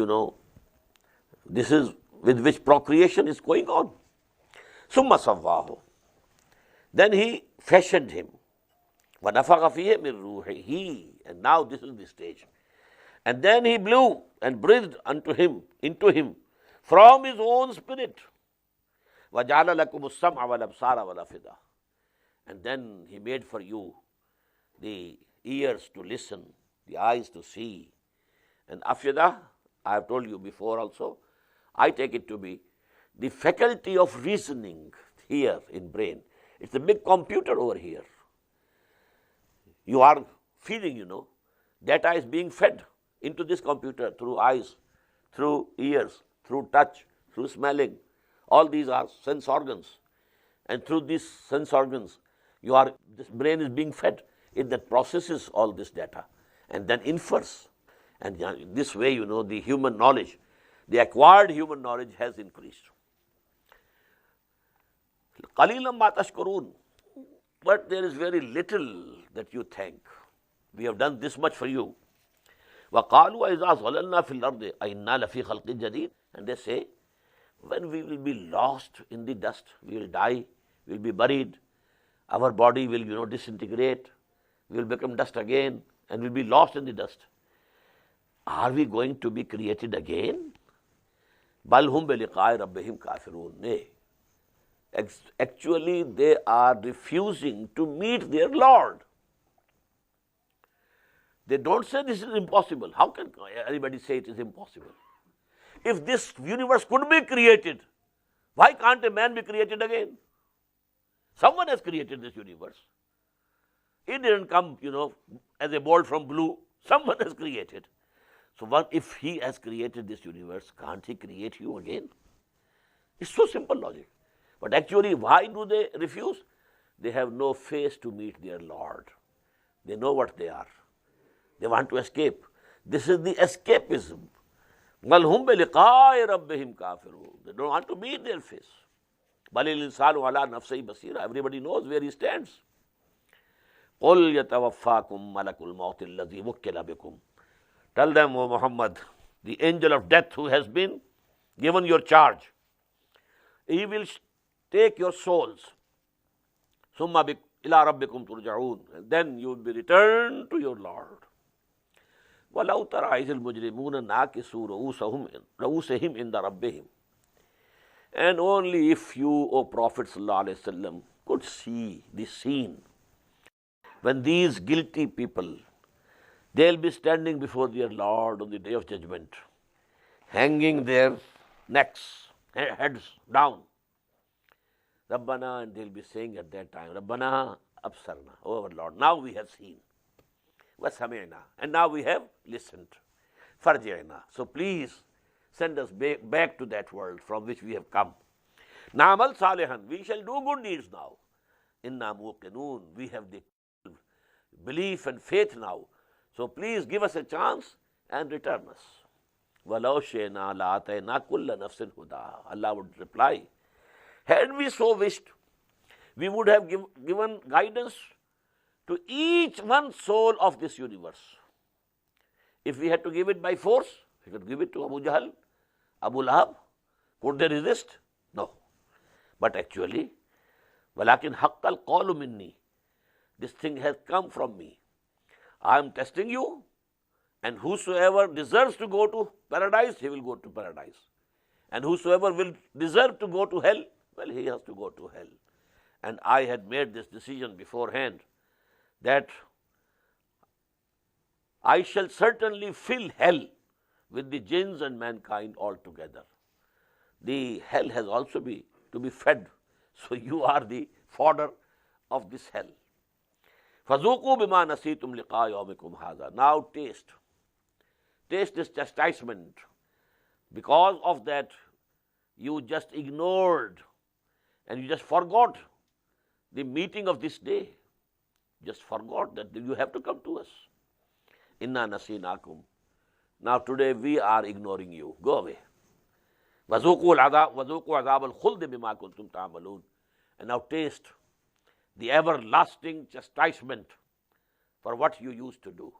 this is with which procreation is going on. Summa sawwahu. Then he fashioned him. وَنَفَخَ فِيهِ مِن رُوحِهِ. And now this is the stage. And then he blew and breathed into him from his own spirit. وَجَعَلَ لَكُمُ السَّمْعَ وَالْأَبْصَارَ وَالْأَفْئِدَةَ. And then he made for you the ears to listen, the eyes to see. And afida, I have told you before also, I take it to be the faculty of reasoning here in brain. It's a big computer over here. You are feeding, data is being fed into this computer through eyes, through ears, through touch, through smelling. All these are sense organs. And through these sense organs, this brain is being fed. It that processes all this data and then infers. And this way, the human knowledge, the acquired human knowledge has increased. قَلِيلًا مَا تَشْكُرُونَ. But there is very little that you thank. We have done this much for you. وَقَالُوا إِذَا ظَلَلْنَا فِي الْأَرْضِ أَإِنَّا لَفِي خَلْقٍ جَدِيدٍ. And they say, when we will be lost in the dust, we will die, we will be buried, our body will, disintegrate, we will become dust again, and we will be lost in the dust. Are we going to be created again? بَلْ هُمْ بِلِقَاءِ رَبِّهِمْ كَافِرُونَ. Nay. Actually, they are refusing to meet their Lord. They don't say this is impossible. How can anybody say it is impossible? If this universe could be created, Why can't a man be created again? Someone has created this universe. It didn't come, as a bolt from blue. Someone has created. So if he has created this universe, can't he create you again? It's so simple logic. But actually, why do they refuse? They have no face to meet their Lord. They know what they are. They want to escape. This is the escapism. بَلْ هُمْ بِلِقَاءِ رَبِّهِمْ كَافِرُونَ. They don't want to meet their face. بَلِ الْإِنسَانُ عَلَى نَفْسِهِ بَصِيرًا. Everybody knows where he stands. قُلْ يَتَوَفَّاكُمْ مَلَكُ الْمَوْتِ الَّذِي وُكِّلَ بِكُمْ. Tell them, O Muhammad, the angel of death who has been given your charge, he will take your souls. ثُمَّ إِلَىٰ رَبِّكُمْ تُرْجَعُونَ. And then you will be returned to your Lord. وَلَوْ تَرَىٰ إِذِ الْمُجْرِمُونَ نَاكِسُو رُءُوسِهِمْ عِنْدَ رَبِّهِمْ. And only if you, O Prophet ﷺ, could see the scene when these guilty people, they'll be standing before their Lord on the day of judgment, hanging their necks, heads down. Rabbana, and they'll be saying at that time, Rabbana absarna, O our Lord, now we have seen. Wasami'na, and now we have listened. Farji'na, so please send us back to that world from which we have come. Na'amal salihan, we shall do good deeds now. Inna muqinun, we have the belief and faith now. So please give us a chance and return us. وَلَوْ شِئْنَا لَآتَيْنَا كُلَّ نَفْسٍ هُدَاهَا. Allah would reply, had we so wished, we would have given guidance to each one soul of this universe. If we had to give it by force, we could give it to Abu Jahl, Abu Lahab. Could they resist? No. But actually, وَلَكِنْ حَقَّ الْقَوْلُ مِنِّي. This thing has come from me. I am testing you, and whosoever deserves to go to paradise, he will go to paradise. And whosoever will deserve to go to hell, well, he has to go to hell. And I had made this decision beforehand that I shall certainly fill hell with the jinns and mankind altogether. The hell has also to be fed. So you are the fodder of this hell. فَذُوقُوا بِمَا نَسِيتُمْ لِقَاءَ يَوْمِكُمْ هَذَا. Now taste this chastisement. Because of that, you just ignored and you just forgot the meeting of this day. Just forgot that you have to come to us. Inna nasinakum. Now today we are ignoring you. Go away. وَذُوقُوا عَذَابَ الْخُلْدِ بِمَا كُنْتُمْ تَعْمَلُونَ. And now taste the everlasting chastisement for what you used to do.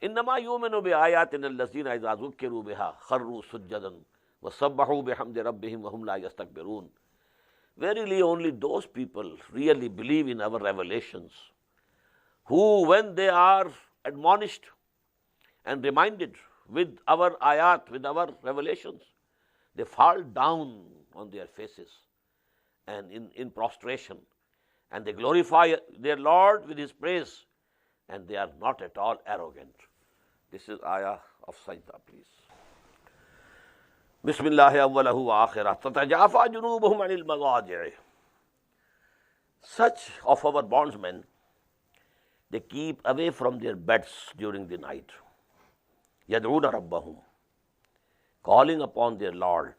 إِنَّمَا يُؤْمِنُ بِآيَاتِنَا الَّذِينَ إِذَا ذُكِّرُوا بِهَا خَرُّوا سُجَّدًا وَسَبَّحُوا بِحَمْدِ رَبِّهِمْ وَهُمْ لَا يَسْتَكْبِرُونَ. Verily only those people really believe in our revelations, who when they are admonished and reminded with our ayat, with our revelations, they fall down on their faces and in prostration, and they glorify their Lord with His praise, and they are not at all arrogant. This is ayah of Sajdah, please. Bismillah awwalahu wa akhirah. Tatajafa junubuhum anil madaji'. Such of our bondsmen, they keep away from their beds during the night. Yad'una rabbahum, calling upon their Lord,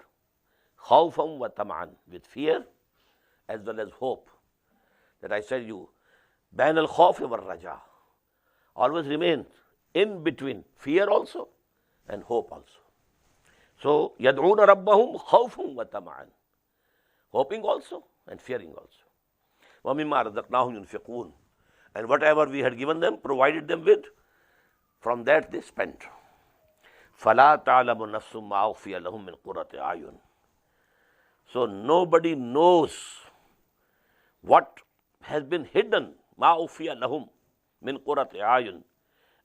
khawfan wa tam'an, with fear as well as hope. That I said you, Bayan-ul-Quran wa raja, always remain in between fear also and hope also. So, yad'una rabbahum khawfan wa tam'an, hoping also and fearing also. Wa mimma razaqnahum yunfiqun, and whatever we had given them, provided them with, from that they spent. فَلَا تَعْلَمُ نَفْسٌ مَا أُخْفِيَ لَهُم مِّن قُرَّةِ أَعْيُنٍ. So nobody knows what has been hidden, مَا أُخْفِيَ لَهُم مِّن قُرَّةِ أَعْيُنٍ,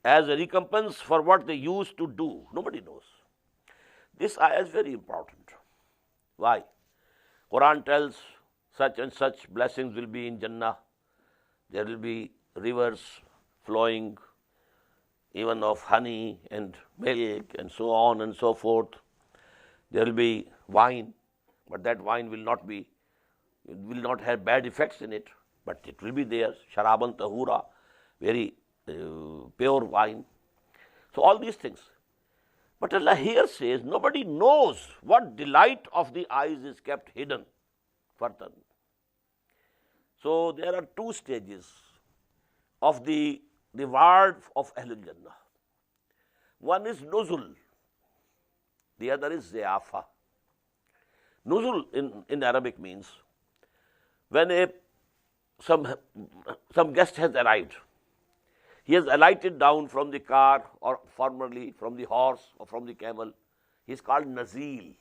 as a recompense for what they used to do. Nobody knows. This ayah is very important. Why? Quran tells such and such blessings will be in Jannah. There will be rivers flowing, even of honey and milk and so on and so forth. There will be wine. but that wine will not have bad effects in it, but it will be there. Sharaban tahura, very pure wine. So all these things. But Allah here says nobody knows what delight of the eyes is kept hidden further. So there are two stages of the reward of Ahlul Jannah. One is nuzul, the other is ziyafa. Nuzul in Arabic means when some guest has arrived. He has alighted down from the car, or formerly from the horse or from the camel. He is called Nazil.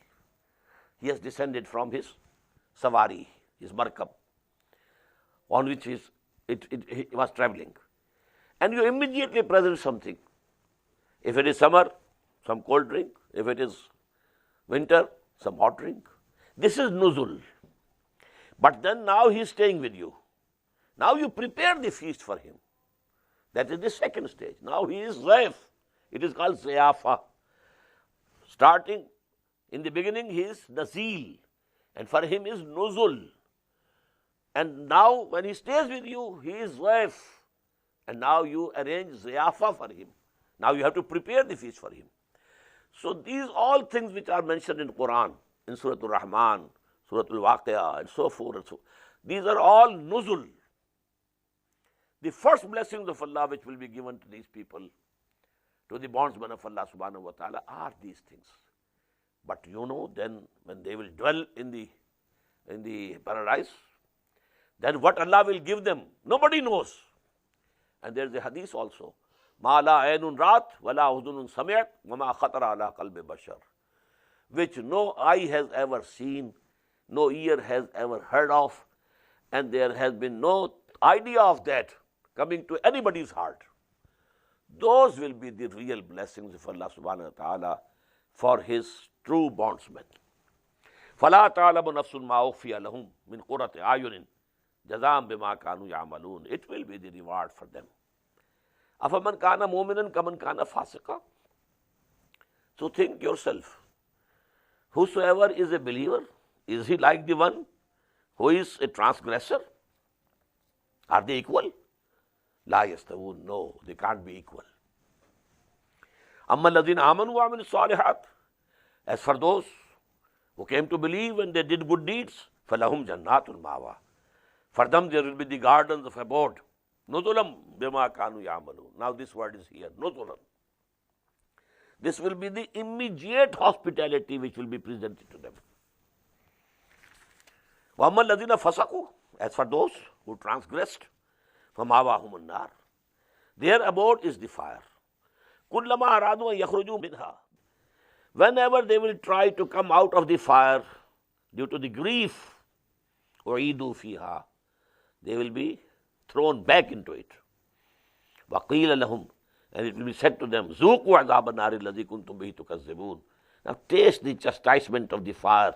He has descended from his savari, his markab, on which he was traveling. And you immediately present something. If it is summer, some cold drink. If it is winter, some hot drink. This is nuzul. But then now he is staying with you. Now you prepare the feast for him. That is the second stage. Now he is zaif. It is called ziyafa. Starting in the beginning, he is nazil, and for him is nuzul. And now when he stays with you, he is zaif, and now you arrange ziyafa for him. Now you have to prepare the feast for him. So these all things which are mentioned in Quran, in Surah Al-Rahman, Surah Al-Waqi'ah, and so forth, and so these are all nuzul. The first blessings of Allah which will be given to these people, to the bondsmen of Allah subhanahu wa ta'ala, are these things. But then when they will dwell in the paradise, then what Allah will give them, nobody knows. And there is a hadith also, مَا لَا عَيْنٌ رَأَتْ وَلَا أُذُنٌ سَمِعَتْ وَمَا خَطَرَ عَلَىٰ قَلْبِ بَشَرٍ, which no eye has ever seen, no ear has ever heard of, and there has been no idea of that coming to anybody's heart. Those will be the real blessings of Allah subhanahu wa ta'ala for his true bondsmen. فَلَا تَعْلَمُ نَفْسٌ مَا أُخْفِيَ لَهُم مِّن قُرَّةِ أَعْيُنٍ جَزَاءً بِمَا كَانُوا يَعْمَلُونَ. It will be the reward for them. أَفَمَنْ كَانَ مُؤْمِنًا كَمَنْ كَانَ فَاسِقًا. So think yourself, whosoever is a believer, is he like the one who is a transgressor? Are they equal? La yastawun, no, they can't be equal. Amma alladhina amanu wa amilu salihat, as for those who came to believe and they did good deeds, falahum jannatul mawa, for them there will be the gardens of abode. Nuzulam bima kanu ya'malun. Now this word is here, nuzulam. This will be the immediate hospitality which will be presented to them. Wa amma alladhina fasaqu, as for those who transgressed, فَمَاوَاهُمُ النَّارِ, their abode is the fire. كُلَّمَا أَرَادُوا أَن يَخْرُجُوا مِنْهَا, whenever they will try to come out of the fire due to the grief, أُعِيدُوا فِيهَا, they will be thrown back into it. وَقِيلَ لَهُمْ, and it will be said to them, ذُوقُوا عَذَابَ النَّارِ الَّذِي كُنْتُمْ بِهِ تُكَذِّبُونَ. Now taste the chastisement of the fire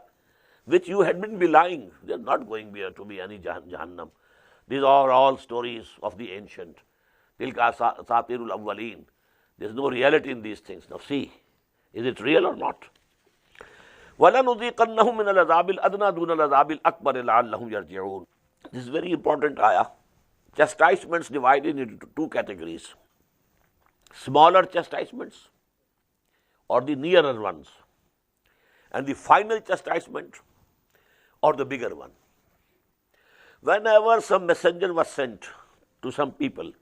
which you had been belying. There is not going to be any Jahannam. These are all stories of the ancient. Tilka asatirul awwaleen. There is no reality in these things. Now see, is it real or not? وَلَنُذِيقَنَّهُم مِّنَ الْعَذَابِ الْأَدْنَىٰ دُونَ الْعَذَابِ الْأَكْبَرِ لَعَلَّهُمْ يَرْجِعُونَ. This is very important ayah. Chastisements divided into two categories: smaller chastisements, or the nearer ones, and the final chastisement, or the bigger one. Whenever some messenger was sent to some people,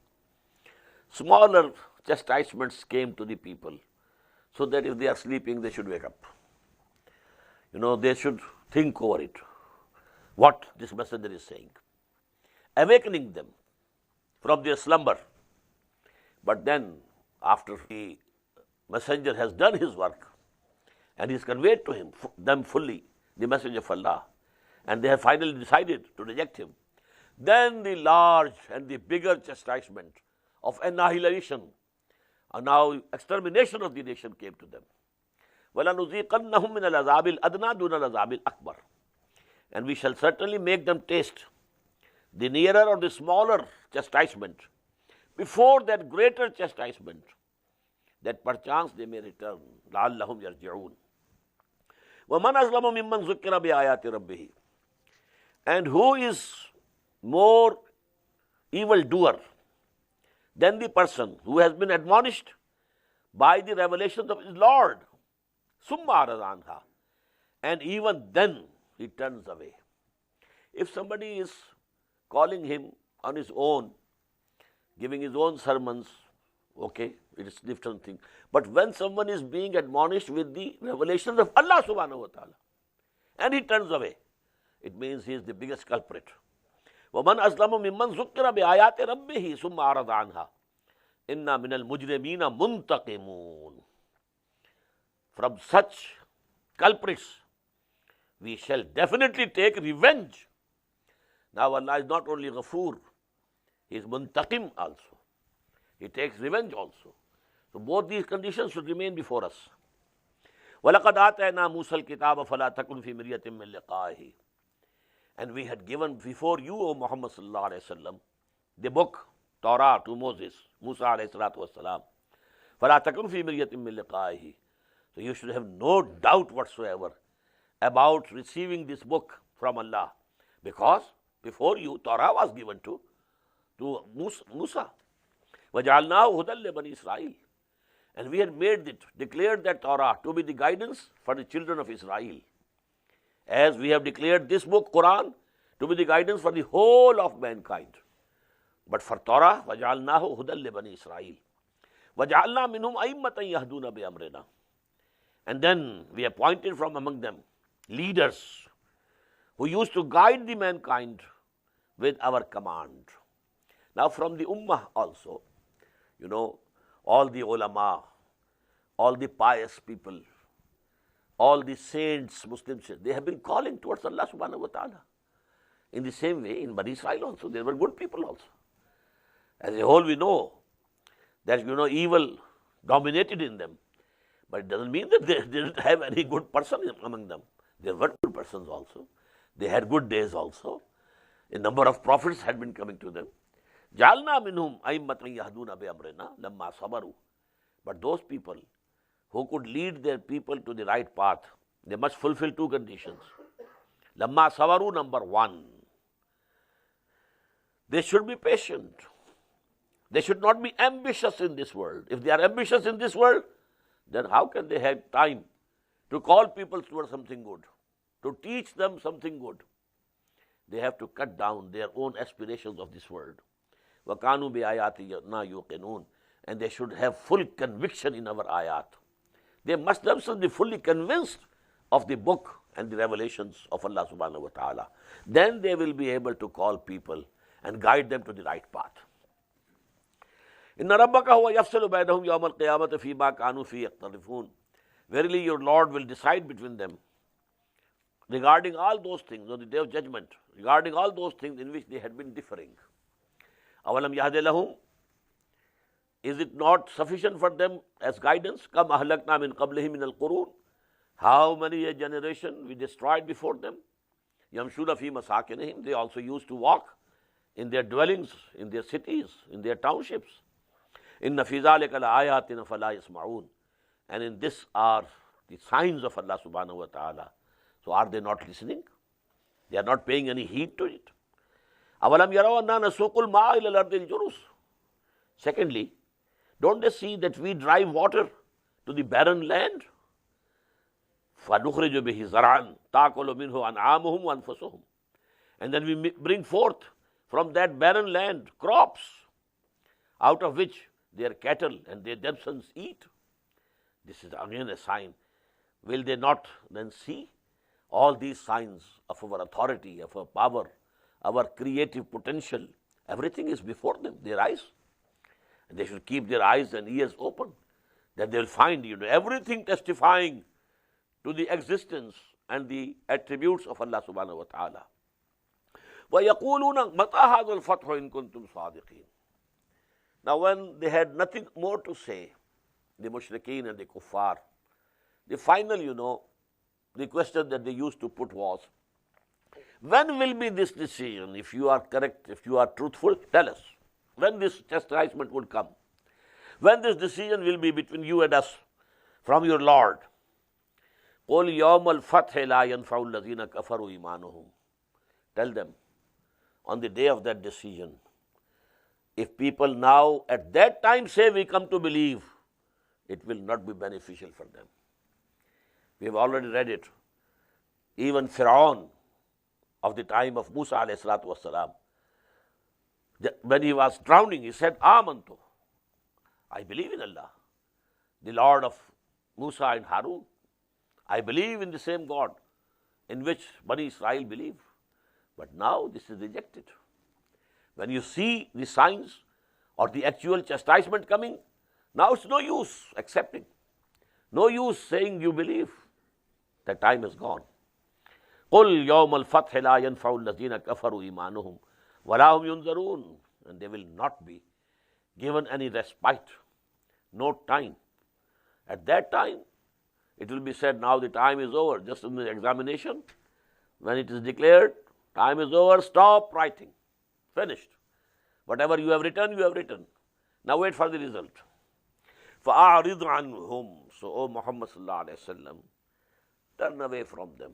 smaller chastisements came to the people, so that if they are sleeping, they should wake up. They should think over it, what this messenger is saying, awakening them from their slumber. But then, after the messenger has done his work, and he has conveyed to them fully the message of Allah, and they have finally decided to reject him, then the large and the bigger chastisement of annihilation, and now extermination of the nation, came to them. وَلَنُذِيقَنَّهُم مِّنَ الْعَذَابِ الْأَدْنَىٰ دُونَ الْعَذَابِ الْأَكْبَرِ, and we shall certainly make them taste the nearer or the smaller chastisement before that greater chastisement, that perchance they may return. لَعَلَّهُمْ يَرْجِعُونَ. وَمَنْ أَظْلَمُ مِمَّنْ ذُكِّرَ بِآيَاتِ رَبِّهِ. And who is more evildoer than the person who has been admonished by the revelations of his Lord? ثُمَّ أَعْرَضَ عَنْهَا. And even then he turns away. If somebody is calling him on his own, giving his own sermons, okay, it is a different thing. But when someone is being admonished with the revelations of Allah subhanahu wa ta'ala, and he turns away, it means he is the biggest culprit. وَمَنْ أَظْلَمُ مِمَّنْ ذُكِّرَ بِآيَاتِ رَبِّهِ ثُمَّ أَعْرَضَ عَنْهَا إِنَّا مِنَ الْمُجْرِمِينَ مُنْتَقِمُونَ. From such culprits we shall definitely take revenge. Now Allah is not only Ghafoor, He is Muntaqim also. He takes revenge also. So both these conditions should remain before us. وَلَقَدْ آتَيْنَا مُوسَى الْكِتَابَ فَلَا تَكُنْ فِي مِرْيَةٍ مِّن لِقَائِهِ. And we had given before you, O Muhammad sallallahu alayhi wa sallam, the book, Torah to Moses, Musa alayhi salatu wassalam. فَلَا تَكُنْ فِي مِرْيَةٍ مِّن لِقَائِهِ. So you should have no doubt whatsoever about receiving this book from Allah, because before you Torah was given to Musa. وَجَعَلْنَاهُ هُدًى لِبَنِي إِسْرَائِيلَ. And we had made it, declared that Torah to be the guidance for the children of Israel, as we have declared this book, Quran, to be the guidance for the whole of mankind. But for Torah, وَجَعَلْنَاهُ هُدًى لِبَنِي إِسْرَائِيلَ وَجَعَلْنَا مِنْهُمْ أَئِمَّةً يَهْدُونَ بِأَمْرِنَا. And then we appointed from among them leaders who used to guide the mankind with our command. Now from the Ummah also, all the ulama, all the pious people, all the saints, Muslims, they have been calling towards Allah subhanahu wa ta'ala. In the same way, in Bani Israel also, there were good people also. As a whole, we know that, evil dominated in them. But it doesn't mean that they didn't have any good person among them. There were good persons also. They had good days also. A number of prophets had been coming to them. جَعَلْنَا مِنْهُمْ أَئِمَّةً يَهْدُونَ بِأَمْرِنَا لَمَّا صَبَرُوا. But those people who could lead their people to the right path, they must fulfill two conditions. لَمَّا صَبَرُوا, number one, they should be patient. They should not be ambitious in this world. If they are ambitious in this world, then how can they have time to call people towards something good, to teach them something good? They have to cut down their own aspirations of this world. وَكَانُوا بِآيَاتِنَا يُوقِنُونَ. And they should have full conviction in our ayat. They must themselves be fully convinced of the book and the revelations of Allah subhanahu wa ta'ala. Then they will be able to call people and guide them to the right path. إِنَّ رَبَّكَ هُوَ يَفْصِلُ بَيْنَهُمْ يَوْمَ الْقِيَامَةِ فِيمَا كَانُوا فِيهِ يَخْتَلِفُونَ. Verily your Lord will decide between them regarding all those things on the day of judgment, regarding all those things in which they had been differing. أَوَلَمْ يَهْدِ لَهُمْ. Is it not sufficient for them as guidance? كَمْ أَهْلَكْنَا مِنْ قَبْلِهِمْ مِنَ الْقُرُونِ. How many a generation we destroyed before them. يَمْشُونَ فِي مَسَاكِنِهِمْ. They also used to walk in their dwellings, in their cities, in their townships. إِنَّ فِي ذَلِكَ لَآيَاتٍ فَلَا يَسْمَعُونَ. And in this are the signs of Allah subhanahu wa ta'ala. So are they not listening? They are not paying any heed to it. أَوَلَمْ يَرَوْا أَنَّا نَسُوقُ الْمَاءَ إِلَى الْأَرْضِ الْجُرُزِ. Secondly, don't they see that we drive water to the barren land? فَنُخْرِجُ بِهِ زَرْعًا تَأْكُلُ مِنْهُ أَنْعَامُهُمْ وَأَنْفُسُهُمْ. And then we bring forth from that barren land crops, out of which their cattle and their themselves eat. This is again a sign. Will they not then see all these signs of our authority, of our power, our creative potential? Everything is before them, their eyes. And they should keep their eyes and ears open, that they will find everything testifying to the existence and the attributes of Allah subhanahu wa ta'ala. وَيَقُولُونَ مَتَى هَذَا الْفَتْحُ إِن كُنتُمْ صَادِقِينَ. Now when they had nothing more to say, the mushrikeen and the kuffar, the final, the question that they used to put was, when will be this decision? If you are correct, if you are truthful, tell us. When this chastisement would come? When this decision will be between you and us from your Lord? قُلْ يَوْمَ الْفَتْحِ لَا يَنْفَعُ الَّذِينَ كَفَرُوا إِيمَانُهُم. Tell them, on the day of that decision, if people now at that time say we come to believe, it will not be beneficial for them. We have already read it. Even Fir'aun of the time of Musa alayhi salatu wassalam, when he was drowning, he said, Amantu, I believe in Allah, the Lord of Musa and Harun. I believe in the same God in which Bani Israel believe. But now this is rejected. When you see the signs or the actual chastisement coming, now it's no use accepting. No use saying you believe. The time is gone. قُلْ يَوْمَ الْفَتْحِ لَا يَنْفَعُ الَّذِينَ كَفَرُوا إِيمَانُهُمْ وَلَا هُمْ يُنْظَرُونَ. And they will not be given any respite, no time. At that time, it will be said, now the time is over. Just in the examination, when it is declared, time is over, stop writing. Finished. Whatever you have written, you have written. Now wait for the result. فَأَعْرِضْ عَنْهُمْ. So, O Muhammad sallallahu alayhi wa sallam, turn away from them.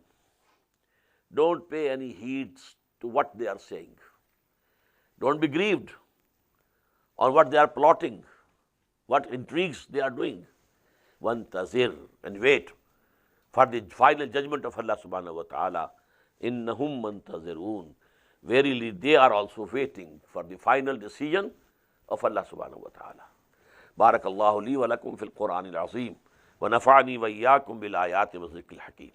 Don't pay any heed to what they are saying. Don't be grieved on what they are plotting, what intrigues they are doing. وَانْتَظِرْ, and wait for the final judgment of Allah subhanahu wa ta'ala. إِنَّهُمْ مُنْتَظِرُونَ. Verily they are also waiting for the final decision of Allah subhanahu wa ta'ala. بارك الله لي ولكم في القرآن العظيم ونفعني وإياكم بالآيات والذكر الحكيم.